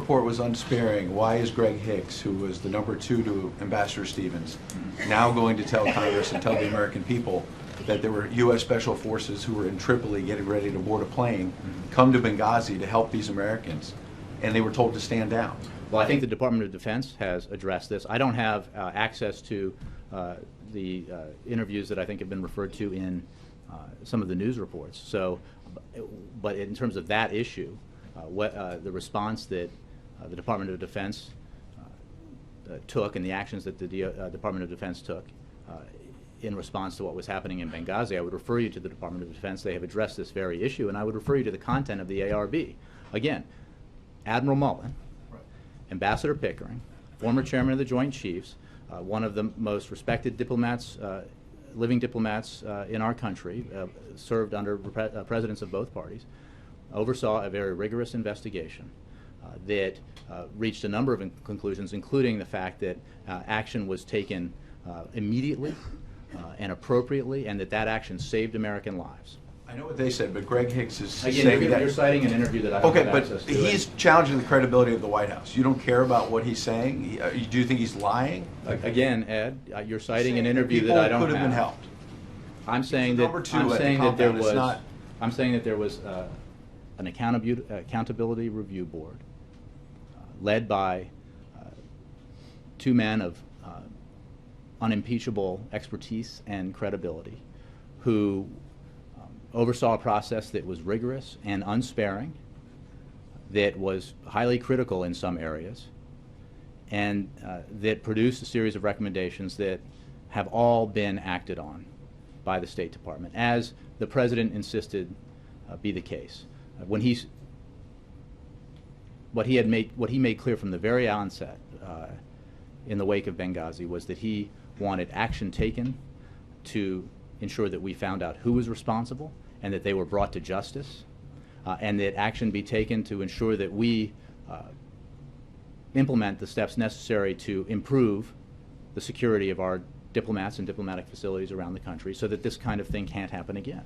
report was unsparing. Why is Greg Hicks, who was the #2 to Ambassador Stevens, now going to tell Congress and tell the American people that there were U.S. Special Forces who were in Tripoli getting ready to board a plane, come to Benghazi to help these Americans, and they were told to stand down? Well, I think the Department of Defense has addressed this. I don't have access to the interviews that I think have been referred to in some of the news reports. So, but in terms of that issue, the response that the Department of Defense took and the actions that the Department of Defense took in response to what was happening in Benghazi, I would refer you to the Department of Defense. They have addressed this very issue, and I would refer you to the content of the ARB. Again, Admiral Mullen, Ambassador Pickering, former chairman of the Joint Chiefs, one of the most respected diplomats, living diplomats in our country, served under presidents of both parties, oversaw a very rigorous investigation that reached a number of conclusions, including the fact that action was taken immediately and appropriately, and that action saved American lives. I know what they said, but Greg Hicks is Again, saying that. You're citing an interview that I don't have access to. Okay, but he's challenging the credibility of the White House. You don't care about what he's saying? Do you think he's lying? Again, Ed, you're citing an interview that I don't have. People could have been helped. I'm saying that there was an accountability review board led by two men of unimpeachable expertise and credibility who oversaw a process that was rigorous and unsparing, that was highly critical in some areas, and that produced a series of recommendations that have all been acted on by the State Department, as the President insisted be the case. What he made clear from the very onset in the wake of Benghazi was that he wanted action taken to ensure that we found out who was responsible and that they were brought to justice, and that action be taken to ensure that we implement the steps necessary to improve the security of our diplomats and diplomatic facilities around the country so that this kind of thing can't happen again.